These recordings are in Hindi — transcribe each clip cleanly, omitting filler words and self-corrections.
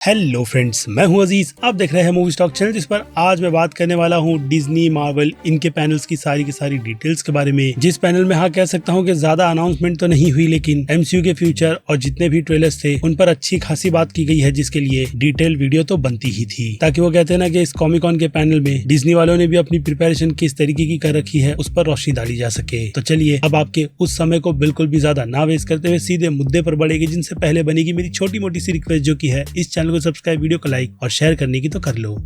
हेलो फ्रेंड्स, मैं हूं अजीज। आप देख रहे हैं मूवी स्टॉक चैनल, जिस पर आज मैं बात करने वाला हूं डिज्नी, मार्वल, इनके पैनल्स की सारी डिटेल्स के बारे में। जिस पैनल में कह सकता हूं कि ज्यादा अनाउंसमेंट तो नहीं हुई, लेकिन एमसीयू के फ्यूचर और जितने भी ट्रेलर्स थे उन पर अच्छी खासी बात की गई है, जिसके लिए डिटेल वीडियो तो बनती ही थी। ताकि वो कहते हैं ना कि इस कॉमिक कॉन के पैनल में डिज्नी वालों ने भी अपनी प्रिपरेशन किस तरीके की कर रखी है उस पर रोशनी डाली जा सके। तो चलिए अब आपके उस समय को बिल्कुल भी ज्यादा ना वेस्ट करते हुए सीधे मुद्दे पर बढ़ेगी, जिनसे पहले बनेगी मेरी छोटी मोटी सी रिक्वेस्ट, जो की है इस चैनल को सब्सक्राइब, वीडियो को लाइक और शेयर करने की तो कर लो।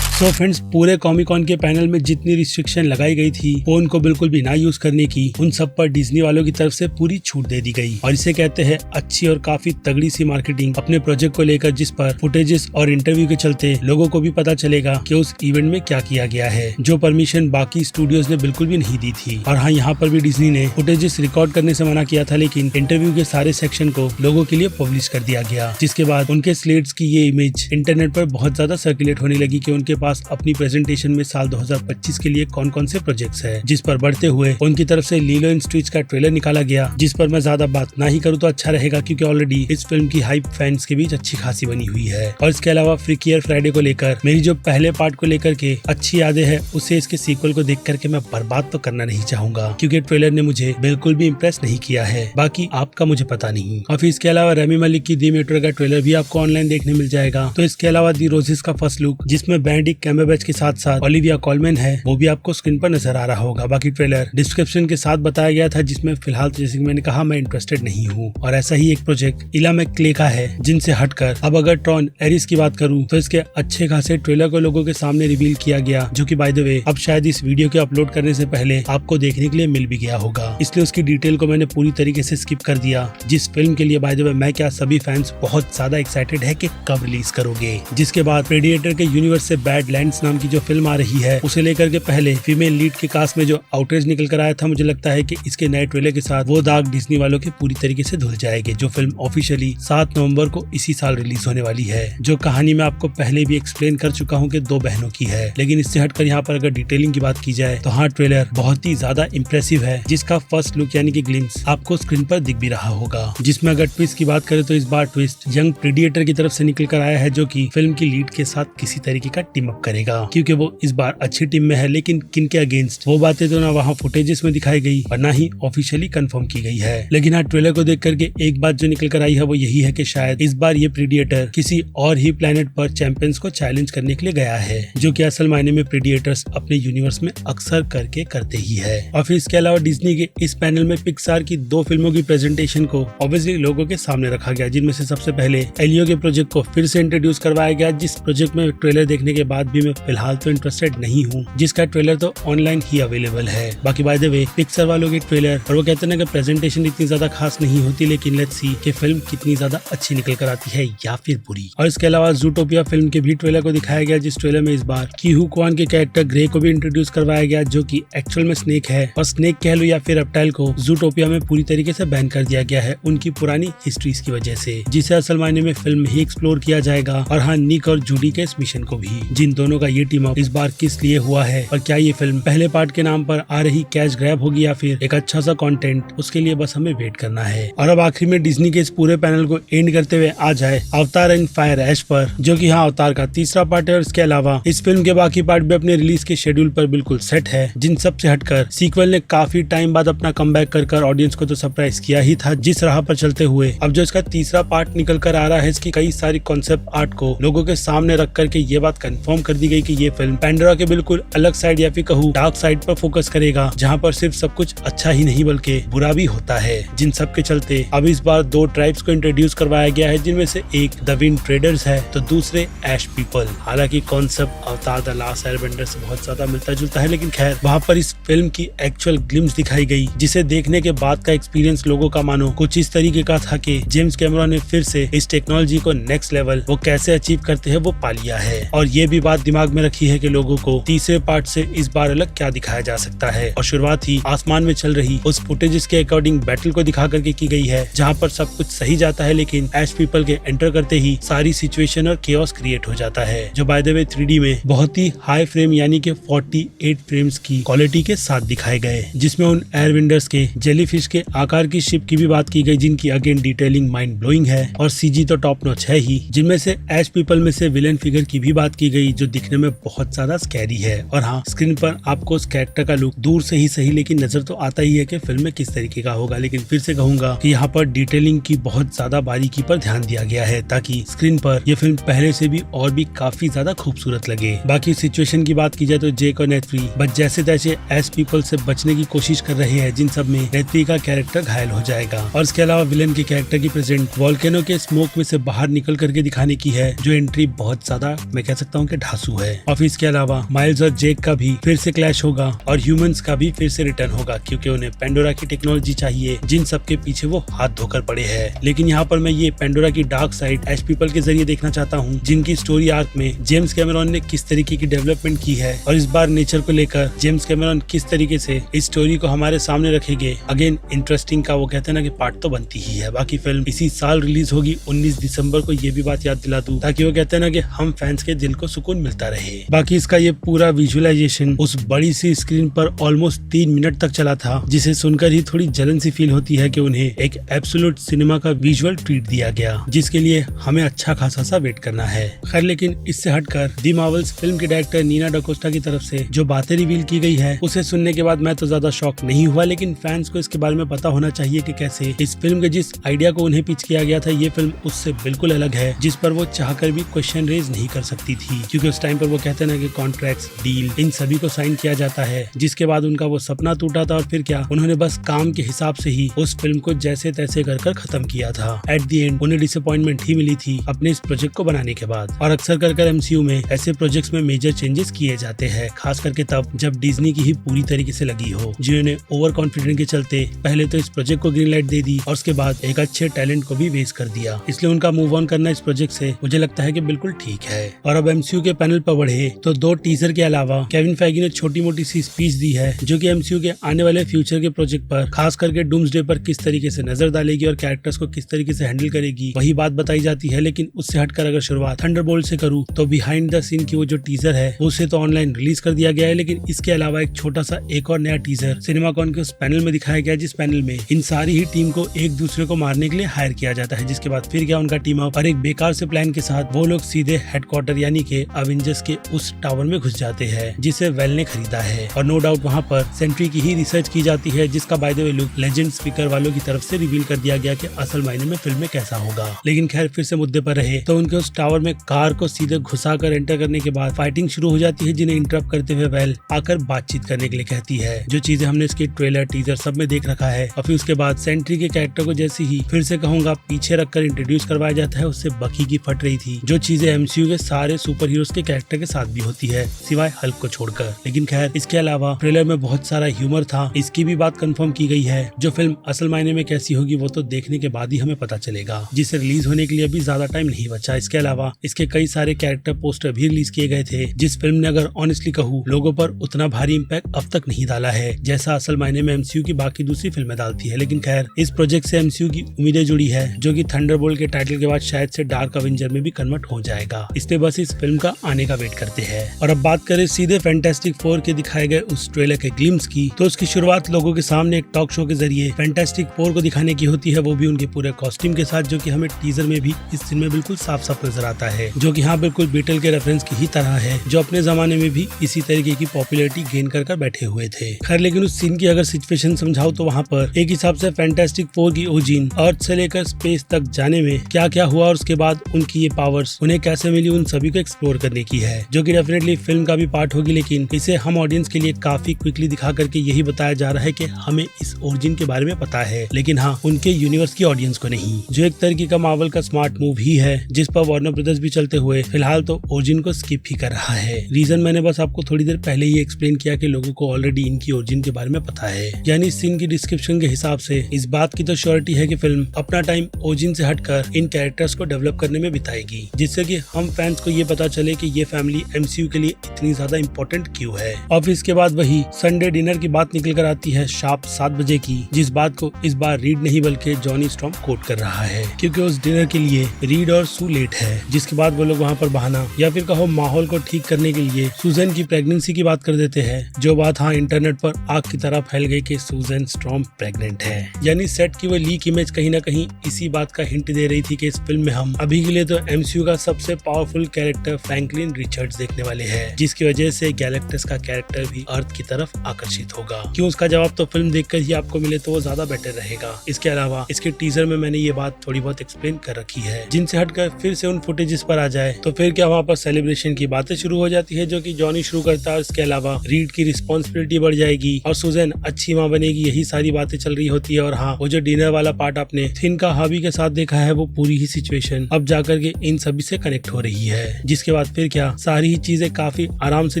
सो फ्रेंड्स, पूरे कॉमिक कॉन के पैनल में जितनी रिस्ट्रिक्शन लगाई गई थी फोन को बिल्कुल भी ना यूज करने की, उन सब पर डिज्नी वालों की तरफ से पूरी छूट दे दी गई। और इसे कहते हैं अच्छी और काफी तगड़ी सी मार्केटिंग अपने प्रोजेक्ट को लेकर, जिस पर फुटेजेस और इंटरव्यू के चलते लोगों को भी पता चलेगा कि उस इवेंट में क्या किया गया है, जो परमिशन बाकी स्टूडियोज ने बिल्कुल भी नहीं दी थी। और हाँ, यहाँ पर भी डिज्नी ने फुटेजेस रिकॉर्ड करने से मना किया था, लेकिन इंटरव्यू के सारे सेक्शन को लोगों के लिए पब्लिश कर दिया गया, जिसके बाद उनके स्लेट्स की ये इमेज इंटरनेट पर बहुत ज्यादा सर्कुलेट होने लगी कि उनके पास अपनी प्रेजेंटेशन में साल 2025 के लिए कौन कौन से प्रोजेक्ट्स हैं, जिस पर बढ़ते हुए उनकी तरफ से लीलो एंड स्टिच का ट्रेलर निकाला गया, जिस पर मैं ज्यादा बात ना ही करूँ तो अच्छा रहेगा, क्योंकि ऑलरेडी इस फिल्म की हाइप फैंस के बीच अच्छी खासी बनी हुई है। और इसके अलावा फ्रीकियर फ्राइडे को लेकर मेरी जो पहले पार्ट को लेकर के अच्छी यादें हैं, उसे इसके सीक्वल को देख करके मैं बर्बाद तो करना नहीं चाहूंगा, क्योंकि ट्रेलर ने मुझे बिल्कुल भी इम्प्रेस नहीं किया है। बाकी आपका मुझे पता नहीं। और फिर इसके अलावा रेमी मलिक की दी मेट्रो का ट्रेलर भी आपको ऑनलाइन देखने मिल जाएगा। तो इसके अलावा दी रोजेस का फर्स्ट लुक, जिसमें बेनेडिक्ट कम्बरबैच के साथ साथ ओलिविया कॉलमैन है, वो भी आपको स्क्रीन पर नजर आ रहा होगा। बाकी ट्रेलर डिस्क्रिप्शन के साथ बताया गया था, जिसमें फिलहाल जैसे मैंने कहा मैं इंटरेस्टेड नहीं हूँ। और ऐसा ही एक प्रोजेक्ट इला मैकक्ले का है, जिनसे हटकर अब अगर ट्रॉन एरिस की बात करूँ तो इसके अच्छे खासे ट्रेलर को लोगों के सामने रिवील किया गया, जो कि बाय द वे अब शायद इस वीडियो के अपलोड करने से पहले आपको देखने के लिए मिल भी गया होगा। इसलिए उसकी डिटेल को मैंने पूरी तरीके से स्किप कर दिया, जिस फिल्म के लिए बाय द वे मैं क्या सभी फैंस बहुत ज्यादा एक्साइटेड है कि कब रिलीज करोगे। जिसके बाद प्रेडिएटर के यूनिवर्स से बैडलैंड्स नाम की जो फिल्म आ रही है, उसे लेकर के पहले फीमेल लीड के कास्ट में जो आउटरेज निकल कर आया था, मुझे लगता है कि इसके नए ट्रेलर के साथ वो दाग डिज्नी वालों के पूरी तरीके से धुल जाएंगे। जो फिल्म ऑफिशियली 7 नवंबर को इसी साल रिलीज होने वाली है, जो कहानी मैं आपको पहले भी एक्सप्लेन कर चुका हूँ कि 2 बहनों की है। लेकिन इससे हटकर यहाँ पर अगर डिटेलिंग की बात की जाए तो हाँ, ट्रेलर बहुत ही ज्यादा इम्प्रेसिव है, जिसका फर्स्ट लुक यानी कि ग्लिम्स आपको स्क्रीन पर दिख भी रहा होगा। जिसमें अगर ट्विस्ट की बात करें तो इस बार ट्विस्ट यंग प्रेडिएटर की तरफ से निकल कर आया है, जो की फिल्म की लीड के साथ किसी तरीके का टीम अप करेगा, क्योंकि वो इस बार अच्छी टीम में है। लेकिन किनके अगेंस्ट, वो बातें तो ना वहाँ फुटेजेस में दिखाई गई और ना ही ऑफिशियली कंफर्म की गई है। लेकिन हाँ, ट्रेलर को देख करके एक बात जो निकल कर आई है वो यही है कि शायद इस बार ये प्रेडिएटर किसी और ही प्लेनेट पर चैंपियंस को चैलेंज करने के लिए गया है, जो कि असल मायने में प्रेडिएटर्स अपने यूनिवर्स में अक्सर करके करते ही है। और फिर इसके अलावा डिज्नी के इस पैनल में पिक्सार की 2 फिल्मों की प्रेजेंटेशन को ऑब्वियसली लोगों के सामने रखा गया, जिनमें से सबसे पहले एलियो के प्रोजेक्ट को फिर से इंट्रोड्यूस करवाया गया, जिस प्रोजेक्ट में ट्रेलर देखने के बाद भी मैं फिलहाल तो इंटरेस्टेड नहीं हूँ, जिसका ट्रेलर तो ऑनलाइन ही अवेलेबल है। बाकी बाय द वे पिक्सर वालों के ट्रेलर और वो कहते हैं ना कि प्रेजेंटेशन इतनी ज्यादा खास नहीं होती, लेकिन लेट्स सी कि फिल्म कितनी ज्यादा अच्छी निकल कर आती है या फिर बुरी। और इसके अलावा ज़ूटोपिया फिल्म के भी ट्रेलर को दिखाया गया, जिस ट्रेलर में इस बार कीहू क्वान के कैरेक्टर ग्रे को भी इंट्रोड्यूस करवाया गया, जो कि एक्चुअल में स्नेक है। और स्नेक कह लो या फिर रेप्टाइल को ज़ूटोपिया में पूरी तरीके से बैन कर दिया गया है उनकी पुरानी हिस्ट्रीज की वजह से, जिसे असल मायने में फिल्म ही एक्सप्लोर किया जाएगा। और हाँ, निक और जूडी के इस मिशन को भी, जिन दोनों का ये टीम अप इस बार किस लिए हुआ है और क्या ये फिल्म पहले पार्ट के नाम पर आ रही कैश ग्रैब होगी या फिर एक अच्छा सा कंटेंट, उसके लिए बस हमें वेट करना है। और अब आखिर में डिज्नी के इस पूरे पैनल को एंड करते हुए आ जाए अवतार एंड फायर ऐश पर, जो कि हाँ, अवतार का तीसरा पार्ट है। और इसके अलावा इस फिल्म के बाकी पार्ट भी अपने रिलीज के शेड्यूल पर बिल्कुल सेट है, जिन सब से हटकर सीक्वल ने काफी टाइम बाद अपना कमबैक कर ऑडियंस को तो सरप्राइज किया ही था, जिस राह पर चलते हुए अब जो इसका तीसरा पार्ट निकल कर आ रहा है, इसकी कई सारी कॉन्सेप्ट आर्ट को लोगों के सामने रख करके ये बात कंफर्म कर दी गई कि ये फिल्म पैंडोरा के बिल्कुल अलग साइड या फिर कहूँ डार्क साइड पर फोकस करेगा, जहाँ पर सिर्फ सब कुछ अच्छा ही नहीं बल्कि बुरा भी होता है। जिन सब के चलते अब इस बार 2 ट्राइब्स को इंट्रोड्यूस करवाया गया है, जिनमें से एक द विंड ट्रेडर्स है तो दूसरे ऐश पीपल। हालांकि कॉन्सेप्ट अवतार द लास्ट एयरबेंडर से बहुत ज्यादा मिलता जुलता है, लेकिन खैर वहाँ पर इस फिल्म की एक्चुअल ग्लिम्स दिखाई गई, जिसे देखने के बाद का एक्सपीरियंस लोगों का मानो कुछ इस तरीके का था कि जेम्स कैमरॉन ने फिर से इस टेक्नोलॉजी को नेक्स्ट लेवल वो कैसे अचीव करते हैं वो पा लिया है। और ये भी बात दिमाग में रखी है कि लोगों को तीसरे पार्ट से इस बार अलग क्या दिखाया जा सकता है, और शुरुआत ही आसमान में चल रही उस फुटेज के अकॉर्डिंग बैटल को दिखा करके की गई है, जहाँ पर सब कुछ सही जाता है लेकिन एश पीपल के एंटर करते ही सारी सिचुएशन और केओस क्रिएट हो जाता है, जो बाय द वे 3D में बहुत ही हाई फ्रेम यानी कि 48 फ्रेम्स की क्वालिटी के साथ दिखाए गए, जिसमें उन एयरविंडर्स के जेलीफिश के आकार की शिप की भी बात की गई, जिनकी अगेन डिटेलिंग माइंड ब्लोइंग है, और सीजी तो टॉप नॉच है ही। जिनमें से एश पीपल में से विलेन फिगर की भी बात की गई, जो दिखने में बहुत ज्यादा स्कैरी है। और हाँ, स्क्रीन पर आपको उस कैरेक्टर का लुक दूर से ही सही लेकिन नजर तो आता ही है कि फिल्म में किस तरीके का होगा, लेकिन फिर से कहूंगा कि यहाँ पर डिटेलिंग की बहुत ज्यादा बारीकी पर ध्यान दिया गया है, ताकि स्क्रीन पर यह फिल्म पहले से भी और भी काफी ज्यादा खूबसूरत लगे। बाकी सिचुएशन की बात की जाए तो जेक और नेथ्री बस जैसे तैसे एश पीपल से बचने की कोशिश कर रहे हैं, जिन सब में नेथ्री का कैरेक्टर घायल हो जाएगा। और इसके अलावा विलेन के कैरेक्टर की प्रेजेंट वोल्केनो के स्मोक में से बाहर निकल करके दिखाने की है, जो एंट्री बहुत ज्यादा मैं कह सकता हूँ कि ढांसू है। और इसके अलावा माइल्स और जेक का भी फिर से क्लैश होगा, और ह्यूमंस का भी फिर से रिटर्न होगा, क्योंकि उन्हें पेंडोरा की टेक्नोलॉजी चाहिए, जिन सब के पीछे वो हाथ धोकर पड़े हैं। लेकिन यहाँ पर मैं ये पेंडोरा की डार्क साइड एश पीपल के जरिए देखना चाहता हूँ, जिनकी स्टोरी आर्क में जेम्स कैमरॉन ने किस तरीके की डेवलपमेंट की है, और इस बार नेचर को लेकर जेम्स कैमरॉन किस तरीके से इस स्टोरी को हमारे सामने रखेंगे। अगेन इंटरेस्टिंग का वो कहते हैं ना कि पार्ट तो बनती ही है। बाकी फिल्म इसी साल रिलीज होगी 19 दिसंबर को, ये भी बात याद दिला दूं, ताकि वो कहते हैं ना कि हम फैंस के दिल को सुकून मिलता रहे। बाकी इसका ये पूरा विजुअलाइजेशन उस बड़ी सी स्क्रीन पर ऑलमोस्ट 3 मिनट तक चला था, जिसे सुनकर ही थोड़ी जलन सी फील होती है कि उन्हें एक एब्सोल्यूट सिनेमा का विजुअल ट्रीट दिया गया, जिसके लिए हमें अच्छा खासा सा वेट करना है। खैर, लेकिन इससे हटकर दी मार्वल्स फिल्म के डायरेक्टर नीना डाकोस्टा की तरफ से जो बातें रिवील की गई है, उसे सुनने के बाद मैं तो ज्यादा शॉक नहीं हुआ, लेकिन फैंस को इसके बारे में पता होना चाहिए कि कैसे इस फिल्म के जिस आइडिया को उन्हें पिच किया गया था, ये फिल्म उससे बिल्कुल अलग है, जिस पर वो चाहकर भी क्वेश्चन रेज नहीं कर सकती थी, क्योंकि उस टाइम पर वो कहते हैं ना कि कॉन्ट्रैक्ट्स, डील, इन सभी को साइन किया जाता है, जिसके बाद उनका वो सपना टूटा था, और फिर क्या, उन्होंने बस काम के हिसाब से ही उस फिल्म को जैसे तैसे कर खत्म किया था। एट द एंड उन्हें डिसअपॉइंटमेंट ही मिली थी अपने इस प्रोजेक्ट को बनाने के बाद। और अक्सर कर एमसीयू में ऐसे प्रोजेक्ट्स में मेजर चेंजेस किए जाते हैं, खास करके तब जब डिज्नी की ही पूरी तरीके से लगी हो, जिन्होंने ओवर कॉन्फिडेंट के चलते पहले तो इस प्रोजेक्ट को ग्रीन लाइट दे दी, और उसके बाद एक अच्छे टैलेंट को भी वेस्ट कर दिया। इसलिए उनका मूव ऑन करना इस प्रोजेक्ट से मुझे लगता है कि बिल्कुल ठीक है। और अब एमसीयू के पैनल पर बढ़े तो 2 टीजर के अलावा केविन फेगी ने छोटी मोटी सी स्पीच दी है, जो कि एमसीयू के आने वाले फ्यूचर के प्रोजेक्ट पर, खास करके डूम्सडे पर किस तरीके से नजर डालेगी और कैरेक्टर्स को किस तरीके से हैंडल करेगी, वही बात बताई जाती है। लेकिन उससे हटकर अगर शुरुआत थंडरबोल्ट से करूँ तो बिहाइंड द सीन की वो जो टीजर है उसे तो ऑनलाइन रिलीज कर दिया गया है, लेकिन इसके अलावा एक छोटा सा एक और नया टीजर सिनेमाकॉन के उस पैनल में दिखाया गया, जिस पैनल में इन सारी ही टीम को एक दूसरे को मारने के लिए हायर किया जाता है, जिसके बाद फिर क्या उनका टीम अप और एक बेकार से प्लान के साथ वो लोग सीधे हेडक्वार्टर यानी के अवेंजर्स के उस टावर में घुस जाते हैं, जिसे वेल ने खरीदा है। और नो डाउट वहाँ पर सेंट्री की ही रिसर्च की जाती है, जिसका by the way look legend speaker वालों की तरफ से रिवील कर दिया गया कि असल मायने में फिल्म में कैसा होगा। लेकिन खैर, फिर से मुद्दे पर रहे तो उनके उस टावर में कार को सीधे घुसाकर एंटर करने के बाद फाइटिंग शुरू हो जाती है, जिन्हें इंटरप्ट करते हुए वेल आकर बातचीत करने के लिए कहती है, जो चीजें हमने इसके ट्रेलर टीजर सब में देख रखा है। और फिर उसके बाद सेंट्री के कैरेक्टर को जैसे ही फिर से कहूंगा पीछे रखकर इंट्रोड्यूस करवाया जाता है, उससे बकी की फट रही थी, जो चीजें एमसीयू के सारे सुपर हीरोज के कैरेक्टर के साथ भी होती है, सिवाय हल्क को छोड़कर। लेकिन खैर, इसके अलावा ट्रेलर में बहुत सारा ह्यूमर था, इसकी भी बात कंफर्म की गई है। जो फिल्म असल मायने में कैसी होगी वो तो देखने के बाद ही हमें पता चलेगा, जिसे रिलीज होने के लिए अभी ज्यादा टाइम नहीं बचा। इसके अलावा इसके कई सारे कैरेक्टर पोस्टर भी रिलीज किए गए थे, जिस फिल्म ने अगर ऑनेस्टली कहूँ लोगों पर उतना भारी इम्पैक्ट अब तक नहीं डाला है, जैसा असल मायने में एमसीयू की बाकी दूसरी फिल्में डालती है। लेकिन खैर, इस प्रोजेक्ट से एमसीयू की उम्मीदें जुड़ी है, जो कि थंडरबोल्ट के टाइटल के बाद शायद से डार्क अवेंजर में भी कन्वर्ट हो जाएगा। इसलिए बस इस फिल्म का आने का वेट करते हैं। और अब बात करें सीधे फैंटास्टिक 4 के दिखाए गए उस ट्रेलर के ग्लिम्स की, तो उसकी शुरुआत लोगों के सामने एक टॉक शो के जरिए फैंटास्टिक 4 को दिखाने की होती है, वो भी उनके पूरे कॉस्ट्यूम के साथ, जो कि हमें टीजर में भी इस सीन में बिल्कुल साफ साफ नजर आता है, जो कि हाँ बिल्कुल बीटल के रेफरेंस की ही तरह है, जो अपने जमाने में भी इसी तरीके की पॉपुलैरिटी गेन कर बैठे हुए थे। खैर, लेकिन उस सीन की अगर सिचुएशन समझाओ तो वहाँ पर एक हिसाब से फैंटास्टिक 4 की ओरिजिन अर्थ से लेकर स्पेस तक जाने में क्या क्या हुआ और उसके बाद उनकी ये पावर्स उन्हें कैसे मिली, उन सभी को एक्सप्लोर करने की है, जो कि डेफिनेटली फिल्म का भी पार्ट होगी। लेकिन इसे हम ऑडियंस के लिए काफी क्विकली दिखा करके यही बताया जा रहा है कि हमें इस ओरिजिन के बारे में पता है, लेकिन हाँ उनके यूनिवर्स की ऑडियंस को नहीं, जो एक तरीके का मार्वल का स्मार्ट मूव ही है, जिस पर वार्नर ब्रदर्स भी चलते हुए फिलहाल तो ओरिजिन को स्किप ही कर रहा है। रीजन मैंने बस आपको थोड़ी देर पहले ही एक्सप्लेन किया कि लोगों को ऑलरेडी इनकी ओरिजिन के बारे में पता है, यानी इस सीन की डिस्क्रिप्शन के हिसाब से इस बात की तो श्योरिटी है कि फिल्म अपना टाइम ओरिजिन से हटकर इन कैरेक्टर्स को डेवलप करने में बिताएगी, जिससे कि हम फैंस को ये पता चले कि ये फैमिली MCU के लिए इतनी ज्यादा इम्पोर्टेंट क्यों है। ऑफिस के बाद वही संडे डिनर की बात निकल कर आती है शार्प 7 बजे की, जिस बात को इस बार रीड नहीं बल्कि जॉनी स्टॉर्म कोट कर रहा है, क्योंकि उस डिनर के लिए रीड और सू लेट है। जिसके बाद वो लोग वहाँ पर बहाना या फिर कहो माहौल को ठीक करने के लिए सुजैन की प्रेगनेंसी की बात कर देते हैं, जो बात हाँ इंटरनेट पर आग की तरह फैल गई कि सुजैन स्टॉर्म प्रेग्नेंट है। यानी सेट की वो लीक इमेज कहीं ना कहीं इसी बात का हिंट दे रही थी कि इस फिल्म में हम अभी के लिए तो MCU का सबसे पावरफुल कैरेक्टर फ्रैंकलिन रिचर्ड्स देखने वाले हैं, जिसकी वजह से गैलेक्टस का कैरेक्टर भी अर्थ की तरफ आकर्षित होगा। क्यों, उसका जवाब तो फिल्म देखकर ही आपको मिले तो वो ज्यादा बेटर रहेगा। इसके अलावा इसके टीजर में मैंने ये बात थोड़ी बहुत एक्सप्लेन कर रखी है, जिनसे हटकर फिर से उन फुटेजेस पर आ जाए तो फिर क्या वहाँ पर सेलिब्रेशन की बातें शुरू हो जाती है, जो कि जॉनी शुरू करता है। इसके अलावा रीड की रिस्पॉन्सिबिलिटी बढ़ जाएगी और सुजैन अच्छी माँ बनेगी, यही सारी बातें चल रही होती है। और हाँ, वो जो डिनर वाला पार्ट आपने थिन का हावी के साथ देखा है, वो पूरी ही सिचुएशन अब जाकर के इन सभी से कनेक्ट हो रही है। जिसके बाद फिर क्या सारी ही चीजें काफी आराम से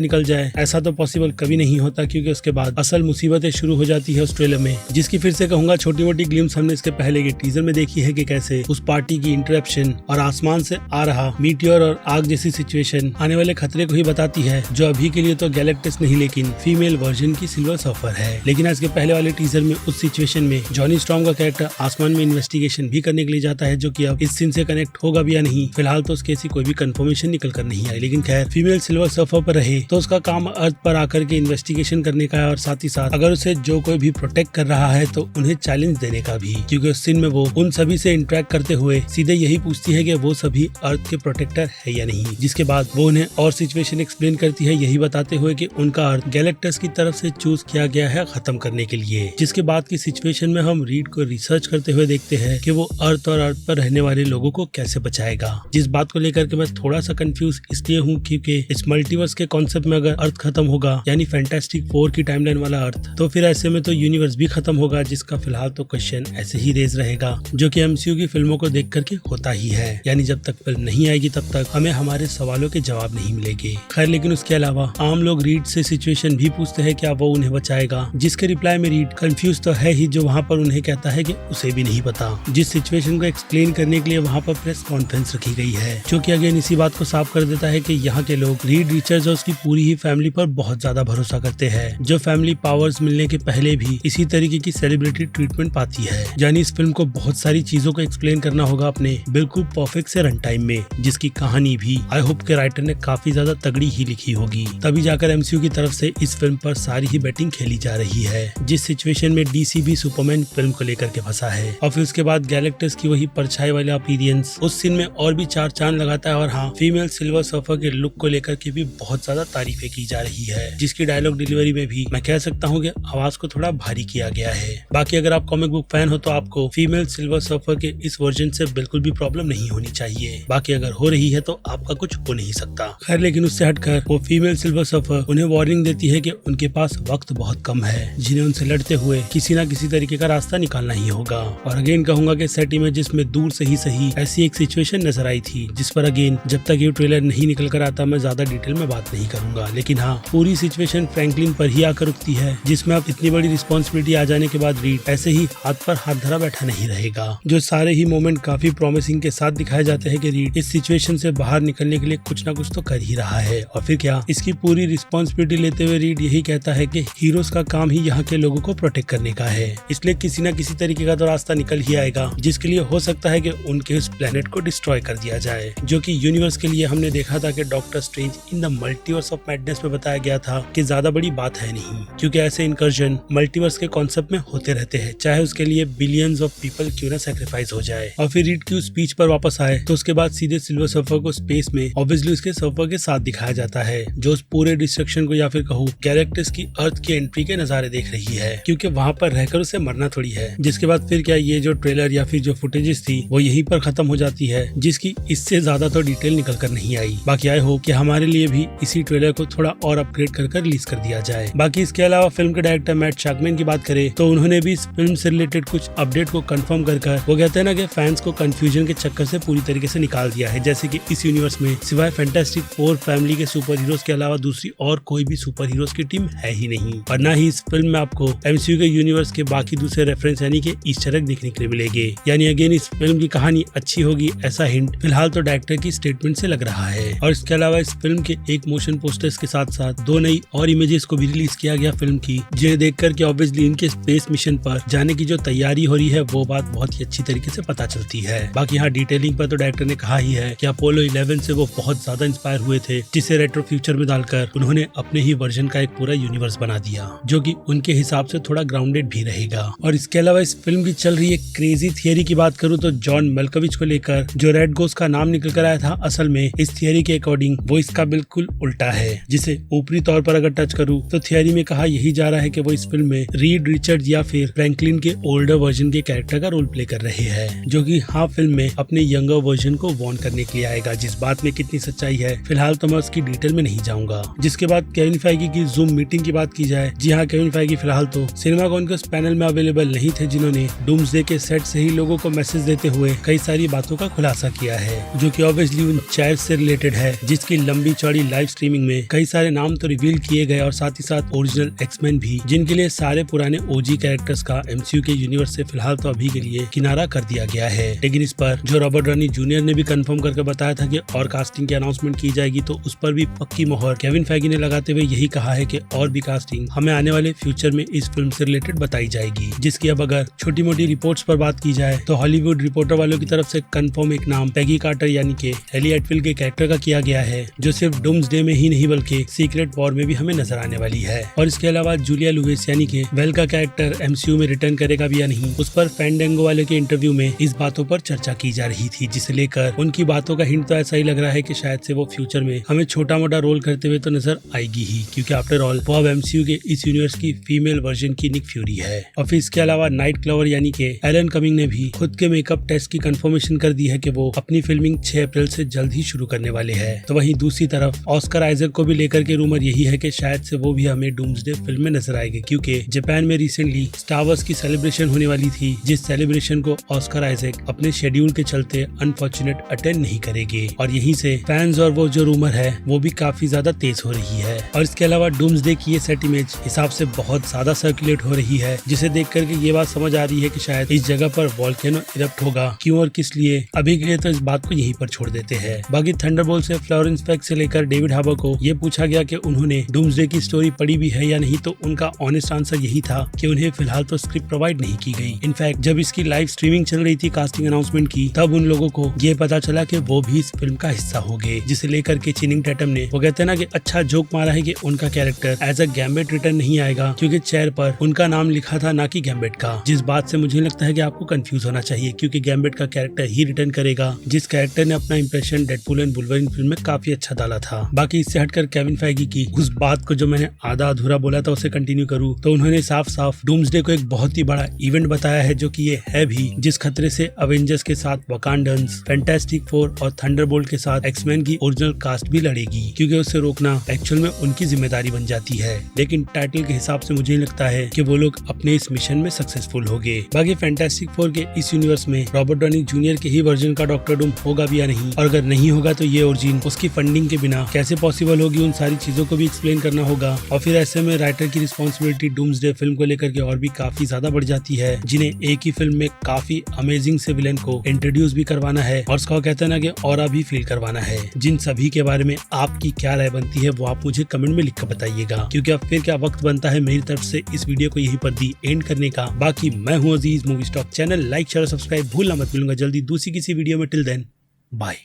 निकल जाए, ऐसा तो पॉसिबल कभी नहीं होता, क्योंकि उसके बाद असल मुसीबतें शुरू हो जाती है उस ट्रेलर में, जिसकी फिर से कहूंगा छोटी मोटी ग्लिम्स हमने इसके पहले के टीजर में देखी है कि कैसे उस पार्टी की इंटरप्शन और आसमान से आ रहा मीटियोर और आग जैसी सिचुएशन आने वाले खतरे को ही बताती है, जो अभी के लिए तो गैलेक्टस नहीं लेकिन फीमेल वर्जन की सिल्वर सर्फर है। लेकिन आज के पहले वाले टीजर में उस सिचुएशन में जॉनी स्टॉर्म का कैरेक्टर आसमान में इन्वेस्टिगेशन भी करने के लिए जाता है, जो कि अब इस सीन से कनेक्ट होगा भी या नहीं, फिलहाल तो उसकी ऐसी कोई भी कंफर्मेशन निकल कर नहीं आई। लेकिन खैर, फीमेल सिल्वर सर्फर पर रहे तो उसका काम अर्थ पर आकर के इन्वेस्टिगेशन करने का है, और साथ ही साथ अगर उसे जो कोई भी प्रोटेक्ट कर रहा है तो उन्हें चैलेंज देने का भी, क्योंकि उस सीन में वो उन सभी से इंटरेक्ट करते हुए सीधे यही पूछती है कि वो सभी अर्थ के प्रोटेक्टर है या नहीं। जिसके बाद वो उन्हें और सिचुएशन एक्सप्लेन करती है, यही बताते हुए कि उनका अर्थ गैलेक्टस की तरफ से चूज किया गया है खत्म करने के लिए। जिसके बाद की सिचुएशन में हम रीड को रिसर्च करते हुए देखते हैं कि वो अर्थ और अर्थ पर रहने वाले लोगों को कैसे बचाएगा। जिस बात को लेकर के मैं थोड़ा सा कंफ्यूज इसलिए हूँ क्योंकि इस मल्टीवर्स के कॉन्सेप्ट में अगर अर्थ खत्म होगा, यानी फैंटास्टिक 4 की टाइमलाइन वाला अर्थ, तो फिर ऐसे में तो यूनिवर्स भी खत्म होगा, जिसका फिलहाल तो क्वेश्चन ऐसे ही रेज रहेगा, जो कि MCU की फिल्मों को देख करके होता ही है। यानी जब तक फिल्म नहीं आएगी तब तक हमें हमारे सवालों के जवाब नहीं मिलेंगे। खैर, लेकिन उसके अलावा आम लोग रीड से सिचुएशन भी पूछते हैं क्या वो उन्हें बचाएगा, जिसके रिप्लाई में रीड कंफ्यूज तो है ही, जो वहाँ पर उन्हें कहता है कि उसे भी नहीं पता। जिस सिचुएशन को एक्सप्लेन करने के लिए वहाँ पर प्रेस कॉन्फ्रेंस रखी गई है, जो कि अगेन इसी बात को साफ कर देता है कि यहाँ के लोग रीड रिचर्ड्स और उसकी पूरी ही फैमिली पर बहुत ज्यादा भरोसा करते हैं, जो फैमिली पावर्स मिलने के पहले भी इसी तरीके की सेलिब्रिटी ट्रीटमेंट पाती है। यानी इस फिल्म को बहुत सारी चीजों को एक्सप्लेन करना होगा अपने बिल्कुल परफेक्ट से रन टाइम में, जिसकी कहानी भी आई होप के राइटर ने काफी ज्यादा तगड़ी ही लिखी होगी, तभी जाकर MCU की तरफ से इस फिल्म पर सारी ही बैटिंग खेली जा रही है। जिस सिचुएशन में DC भी सुपरमैन फिल्म को लेकर के फंसा है, और फिर उसके बाद गैलेक्टस की वही परछाई वाला अपीयरेंस उस सीन में और भी 4 चांद लगाता है। और हाँ, फीमेल सिल्वर सर्फर के लुक को लेकर के भी बहुत ज्यादा तारीफें की जा रही है, जिसकी डायलॉग डिलीवरी में भी मैं कह सकता हूँ कि आवाज को थोड़ा भारी किया गया है। बाकी अगर आप कॉमिक बुक फैन हो तो आपको फीमेल सिल्वर सर्फर के इस वर्जन से बिल्कुल भी प्रॉब्लम नहीं होनी चाहिए, बाकी अगर हो रही है तो आपका कुछ हो नहीं सकता। खैर, लेकिन उससे हटकर वो फीमेल सिल्वर सर्फर उन्हें वार्निंग देती है कि उनके पास वक्त बहुत कम है, जिन्हें उनसे लड़ते हुए किसी न किसी तरीके का रास्ता निकालना ही होगा। और अगेन कहूंगा कि सेट इमेजेस में दूर से ही सही ऐसी एक सिचुएशन नजर आई थी, जिस पर अगेन जब तक ये ट्रेलर नहीं निकल कर आता मैं ज्यादा डिटेल में बात नहीं करूंगा। लेकिन हाँ, पूरी सिचुएशन फ्रैंकलिन पर ही आकर रुकती है, जिसमें अब इतनी बड़ी रिस्पॉन्सिबिलिटी आ जाने के बाद रीड ऐसे ही हाथ पर हाथ धरा बैठा नहीं रहेगा। जो सारे ही मोमेंट काफी प्रॉमिसिंग के साथ दिखाए जाते हैं कि रीड इस सिचुएशन से बाहर निकलने के लिए कुछ ना कुछ तो कर ही रहा है। और फिर क्या, इसकी पूरी रिस्पॉन्सिबिलिटी लेते हुए रीड यही कहता है कि हीरोज का काम ही यहाँ के लोगों को प्रोटेक्ट करने का है, इसलिए किसी न किसी तरीके का तो रास्ता निकल ही आएगा, जिसके लिए हो सकता है कि उनके उस प्लेनेट को डिस्ट्रॉय कर दिया जाए। जो कि यूनिवर्स के लिए हमने देखा था कि doctor strange in the multiverse of madness में बताया गया था कि ज्यादा बड़ी बात है नहीं, क्योंकि ऐसे इनकर्जन मल्टीवर्स के कॉन्सेप्ट में होते रहते हैं, चाहे उसके लिए बिलियंस ऑफ पीपल क्यों ना सैक्रिफाइस हो जाए। और फिर रीड की उस स्पीच पर वापस आए तो उसके बाद सीधे सिल्वर सर्फर को स्पेस में ऑब्वियसली उसके सर्फर के साथ दिखाया जाता है, जो उस पूरे डिस्ट्रक्शन को या फिर कहूँ गैलेक्टस की अर्थ की एंट्री के नजारे देख रही है, क्योंकि वहाँ पर रहकर उसे मरना थोड़ी है। जिसके बाद फिर क्या, ये जो ट्रेलर या फिर जो फुटेजेस थी वो यहीं पर खत्म हो जाती है, जिसकी इससे ज्यादा तो डिटेल निकल कर नहीं आई। बाकी आई होप कि हमारे लिए भी इसी ट्रेलर को थोड़ा और अपग्रेड कर रिलीज कर दिया जाए। बाकी इसके अलावा फिल्म के डायरेक्टर मैट शैकमैन की बात करें तो उन्होंने भी इस फिल्म से रिलेटेड कुछ अपडेट को कंफर्म कर वो कहते हैं ना कि फैंस को कंफ्यूजन के चक्कर से पूरी तरीके से निकाल दिया है, जैसे कि इस यूनिवर्स में सिवाय फैंटास्टिक 4 फैमिली के सुपर हीरोज के अलावा दूसरी और कोई भी सुपर हीरोज की टीम है ही नहीं, और न ही इस फिल्म में आपको MCU के यूनिवर्स के बाकी दूसरे रेफरेंस यानी कि ईस्टर एग देखने के लिए मिलेंगे। यानी अगेन इस फिल्म की कहानी अच्छी होगी ऐसा हिंट फिलहाल तो डायरेक्टर की स्टेटमेंट से लग रहा है। और इसके अलावा इस फिल्म के एक मोशन पोस्टर्स के साथ साथ 2 नई और इमेजेस को भी रिलीज किया गया फिल्म की, जिन्हें देख करके ऑब्वियसली इनके स्पेस मिशन पर जाने की जो तैयारी हो रही है वो बात बहुत ही अच्छी तरीके से पता चलती है। बाकी यहाँ डिटेलिंग पर तो डायरेक्टर ने कहा ही है कि अपोलो 11 से वो बहुत ज्यादा इंस्पायर हुए थे, जिसे रेट्रो फ्यूचर में डालकर उन्होंने अपने ही वर्जन का एक पूरा यूनिवर्स बना दिया, जो कि उनके हिसाब से थोड़ा ग्राउंडेड भी रहेगा। और इसके अलावा इस फिल्म की चल रही है क्रेजी थियरी की बात करूँ तो जॉन मेल्कोविच को लेकर जो रेड गोस्ट का नाम निकल कर आया था, असल में इस थियरी के अकॉर्डिंग वो इसका बिल्कुल उल्टा है। जिसे ऊपरी तौर पर अगर टच करूँ तो थियरी में कहा यही जा रहा है कि वो इस फिल्म में रीड रिचर्ड या फिर फ्रैंकलिन के ओल्डर वर्जन के कैरेक्टर का रोल प्ले कर रहे हैं, जो कि फिल्म में अपने यंगर वर्जन को वॉर्न करने के लिए आएगा। जिस बात में कितनी सच्चाई है फिलहाल तो मैं उसकी डिटेल में नहीं जाऊंगा। जिसके बाद केविन फाइगी की जूम मीटिंग की बात की जाए, जी हाँ, केविन फाइगी फिलहाल तो सिनेमाकॉन के उस पैनल में अवेलेबल नहीं थे, जिन्होंने डूम्सडे के सेट से ही लोगों को मैसेज देते हुए कई सारी बातों का खुलासा किया है, जो कि ऑब्वियसली उन चैट से रिलेटेड है, जिसकी लंबी चौड़ी लाइव स्ट्रीमिंग में कई सारे नाम तो रिवील किए गए और साथ ही साथ ओरिजिनल एक्समैन भी, जिनके लिए सारे पुराने ओजी कैरेक्टर्स का एमसीयू के यूनिवर्स से फिलहाल तो अभी के लिए किनारा कर दिया गया है। लेकिन इस पर जो रॉबर्ट डॉनी जूनियर ने भी कंफर्म करके बताया था कि और कास्टिंग की अनाउंसमेंट की जाएगी, तो उस पर भी पक्की मोहर केविन फैगी ने लगाते हुए यही कहा है कि और भी कास्टिंग हमें आने वाले फ्यूचर में इस फिल्म से रिलेटेड बताई जाएगी। जिसकी अब अगर छोटी मोटी रिपोर्ट्स पर बात की जाए तो हॉलीवुड रिपोर्टर वालों की तरफ से कंफर्म एक नाम पैगी कार्टर यानी कि हेली एटविल के कैरेक्टर का किया गया है, जो सिर्फ डूम्सडे में ही नहीं बल्कि सीक्रेट वॉर में भी हमें नजर आने वाली है। और इसके अलावा जूलिया लुइस यानी कि वेल का कैरेक्टर एमसीयू में रिटर्न करेगा भी या नहीं, उस पर फैंडेंगो वाले के इंटरव्यू में इस बातों पर चर्चा की जा रही थी, जिसे लेकर उनकी बातों का हिंट तो ऐसा ही लग रहा है कि शायद से वो फ्यूचर में हमें छोटा मोटा रोल करते हुए तो नजर आएगी ही, क्योंकि आफ्टर ऑल वो अब एमसीयू के इस यूनिवर्स की फीमेल वर्जन की निक फ्यूरी है। और फिर इसके अलावा नाइट क्लवर यानी कि एलन कमिंग ने भी खुद के मेकअप टेस्ट की कंफर्मेशन कर दी है कि वो अपनी फिल्मिंग 6 अप्रैल से जल्द ही शुरू करने वाले हैं। तो वहीं दूसरी तरफ ऑस्कर आइजक को भी लेकर के रूमर यही है कि शायद से वो भी हमें डूम्सडे फिल्म में नजर आएंगे, क्योंकि जापान में रिसेंटली स्टार वॉर्स की सेलिब्रेशन होने वाली थी, जिस सेलिब्रेशन को ऑस्कर आइजक अपने शेड्यूल के चलते अनफॉर्चुनेट अटेंड नहीं करेंगे। और यहीं से फैंस और वो जो रूमर है वो भी काफी ज्यादा तेज हो रही है। और इसके अलावा डूम्सडे की ये सेट इमेज हिसाब से बहुत ज्यादा सर्कुलेट हो रही है, जिसे देख करके ये बात समझ आ रही है कि शायद इस जगह पर वोल्केनो इरप्ट होगा। क्यों और किस लिए, अभी के लिए तो इस बात को यहीं पर छोड़ देते हैं। बाकी थंडरबोल्ट से फ्लोरेंस पेग से लेकर डेविड हार्बर को ये पूछा गया कि उन्होंने डूम्सडे की स्टोरी पढ़ी भी है या नहीं, तो उनका ऑनेस्ट आंसर यही था कि उन्हें फिलहाल तो स्क्रिप्ट प्रोवाइड नहीं की गई। इनफैक्ट जब इसकी लाइव स्ट्रीमिंग चल रही थी कास्टिंग अनाउंसमेंट की, तब उन लोगों को ये पता चला कि वो भी इस फिल्म का हिस्सा होंगे, जिसे लेकर के चेनिंग टैटम ने वो कहते हैं ना कि अच्छा जोक मारा है कि उनका character as a gambit return नहीं आएगा, क्योंकि चेयर पर उनका नाम लिखा था ना कि गैम्बेट का। जिस बात से मुझे लगता है कि आपको कंफ्यूज होना चाहिए, क्योंकि गैम्बेट का कैरेक्टर ही रिटर्न करेगा, जिस कैरेक्टर ने अपना impression Deadpool and Wolverine film में काफी अच्छा डाला था। बाकी इससे हटकर केविन फैगी की उस बात को जो मैंने आधा अधूरा बोला था उसे कंटिन्यू करूँ तो उन्होंने साफ साफ डूम्सडे को एक बहुत ही बड़ा इवेंट बताया है, जो कि ये है भी, जिस खतरे से अवेंजर्स के साथ वकांडन्स, फैंटास्टिक फोर और थंडरबोल्ट के साथ एक्समैन की ओरिजिनल कास्ट भी लड़ेगी, क्योंकि उसे रोकना एक्चुअल में उनकी जिम्मेदारी बन जाती है। लेकिन टाइटल के हिसाब से मुझे लगता है कि वो लोग अपने इस मिशन में सक्सेसफुल होंगे। बाकी फैंटास्टिक फोर के इस यूनिवर्स में रॉबर्ट डॉनी जूनियर के ही वर्जन का डॉक्टर डूम होगा भी या नहीं, और अगर नहीं होगा तो ये ओरिजिन उसकी फंडिंग के बिना कैसे पॉसिबल होगी, उन सारी चीजों को भी एक्सप्लेन करना होगा। और फिर ऐसे में राइटर की रिस्पॉन्सिबिलिटी डूम्सडे फिल्म को लेकर के और भी काफी ज्यादा बढ़ जाती है, जिन्हें एक ही फिल्म में काफी अमेजिंग से विलेन को इंट्रोड्यूस भी करवाना है और उसका कहते हैं ना कि ऑरा भी फील करवाना है। जिन सभी के बारे में आपकी क्या राय बनती है वो आप मुझे कमेंट में लिखकर बताइएगा, क्योंकि अब फिर क्या वक्त बनता है मेरी तरफ से इस वीडियो को यहीं पर दी एंड करने का। बाकी मैं हूँ Aziz, movie stock channel like share subscribe भूलना मत। मिलूंगा जल्दी दूसरी किसी वीडियो में। Till then bye.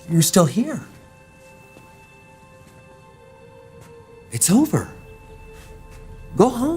You're still here. It's over. Go home.